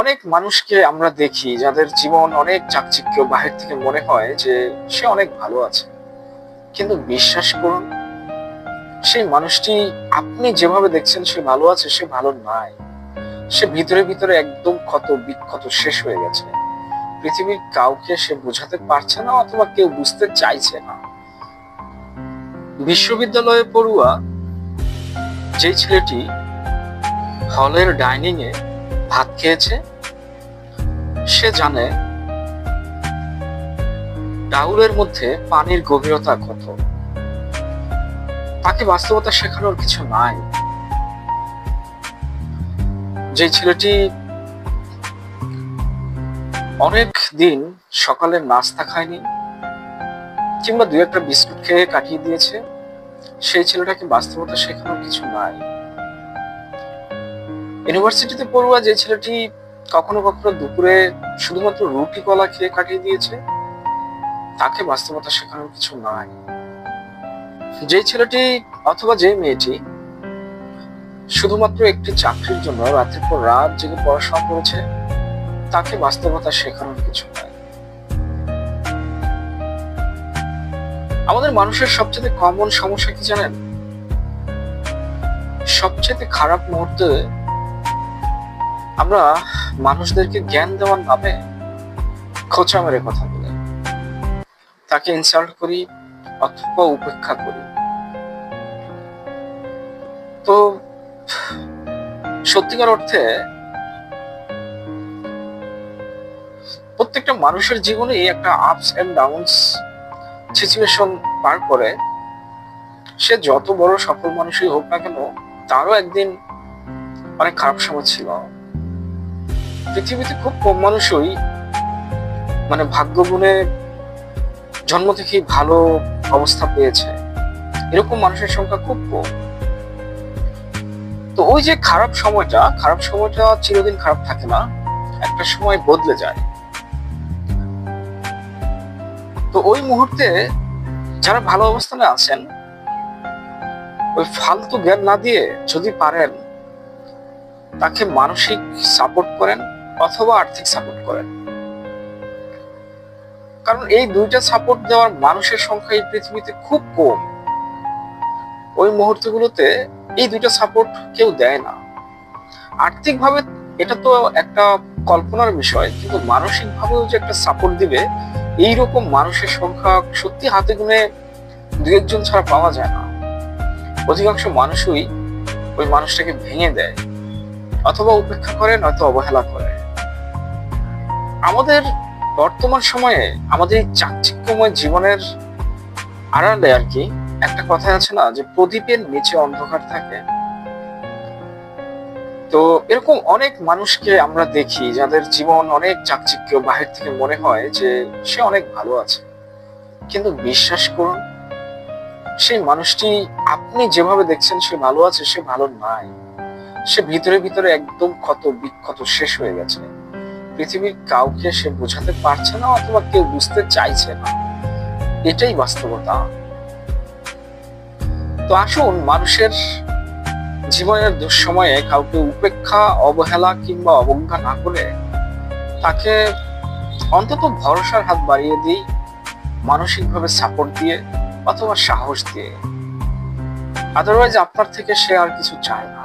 অনেক মানুষকে আমরা দেখি যাদের জীবন অনেক চাকচিক্য, বাহির থেকে মনে হয় যে সে অনেক ভালো আছে, কিন্তু বিশ্বাস করুন, সেই মানুষটি আপনি যেভাবে দেখছেন সে ভালো আছে, সে ভালো নাই। সে ভিতরে ভিতরে একদম ক্ষত বিক্ষত শেষ হয়ে গেছে। পৃথিবীর কাউকে সে বোঝাতে পারছে না, অথবা কেউ বুঝতে চাইছে না। বিশ্ববিদ্যালয়ে পড়ুয়া যে ছেলেটি হলের ডাইনিং এ ভাত খেয়েছে, সে জানে ডাউলের মধ্যে পানির গভীরতা কত। তাকে বাস্তবতা শেখানোর কিছু নাই। যে ছেলেটি অনেক দিন সকালে নাস্তা খায়নি, কিংবা দুই একটা বিস্কুট খেয়ে কাটিয়ে দিয়েছে, সেই ছেলেটাকে বাস্তবতা শেখানোর কিছু নাই। ইউনিভার্সিটিতে পড়ুয়া যে ছেলেটি কখনো কখনো দুপুরে শুধুমাত্র রুটি কলা খেয়ে কাটিয়ে দিয়েছে, তাকে বাস্তবতা শেখানোর কিছু নাই। যে ছেলেটি অথবা যে মেয়েটি শুধুমাত্র একটি চাকরির জন্য রাতের পর রাত জেগে পড়াশোনা করেছে, তাকে বাস্তবতা শেখানোর কিছু নাই। আমাদের মানুষের সবচেয়ে কমন সমস্যা কি জানেন? সবচেয়ে খারাপ মুহূর্তে আমরা মানুষদেরকে জ্ঞান দেওয়ার নামে খোঁচা মেরে কথা বলে, তাকে ইনসাল্ট করি অথবা উপেক্ষা করি। তো সত্যিকার অর্থে প্রত্যেকটা মানুষের জীবনে একটা আপস এন্ড ডাউনস সিচুয়েশন পার করে। সে যত বড় সফল মানুষই হোক না কেন, তারও একদিন অনেক খারাপ সময় ছিল। পৃথিবীতে খুব কম মানুষই ভাগ্য গুণে জন্ম থেকেই ভালো অবস্থা পেয়েছে, এরকম মানুষের সংখ্যা খুব কম। তো ওই যে খারাপ সময়টা চিরদিন খারাপ থাকে না, একটা সময় বদলে যায়। তো ওই মুহূর্তে যারা ভালো অবস্থানে আছেন, ওই ফালতু জ্ঞান না দিয়ে যদি পারেন তাকে মানসিক সাপোর্ট করেন অথবা আর্থিক সাপোর্ট করেন। কারণ এই দুইটা সাপোর্ট দেওয়ার মানুষের সংখ্যা এই পৃথিবীতে খুব কম। ওই মুহূর্তগুলোতে এই দুইটা সাপোর্ট কেউ দেয় না। আর্থিক ভাবে এটা তো একটা কল্পনার বিষয়, কিন্তু মানসিক ভাবেও যে একটা সাপোর্ট দিবে, এইরকম মানুষের সংখ্যা সত্যি হাতে গুনে দুই একজন ছাড়া পাওয়া যায় না। অধিকাংশ মানুষই ওই মানুষটাকে ভেঙে দেয়, অথবা উপেক্ষা করে, নয়তো অবহেলা করে। আমাদের বর্তমান সময়ে আমাদের এই চাকচিক্যময় জীবনের আড়ালে আর কি একটা কথা আছে না, যে প্রদীপের নিচে অন্ধকার থাকে। তো এরকম অনেক মানুষকে আমরা দেখি যাদের জীবন অনেক চাকচিক্য, বাহির থেকে মনে হয় যে সে অনেক ভালো আছে, কিন্তু বিশ্বাস করুন, সেই মানুষটি আপনি যেভাবে দেখছেন সে ভালো আছে, সে ভালো নাই। সে ভিতরে ভিতরে একদম ক্ষত বিক্ষত শেষ হয়ে গেছে। পৃথিবীর কাউকে সে বোঝাতে পারছে না, অথবা কেউ বুঝতে চাইছে না। এটাই বাস্তবতা। তো আসুন, মানুষের জীবনের দুঃসময়ে কাউকে উপেক্ষা, অবহেলা কিংবা অবজ্ঞা না করে তাকে অন্তত ভরসার হাত বাড়িয়ে দিই, মানসিকভাবে সাপোর্ট দিয়ে অথবা সাহস দিয়ে। আদারওয়াইজ আপনার থেকে সে আর কিছু চায় না।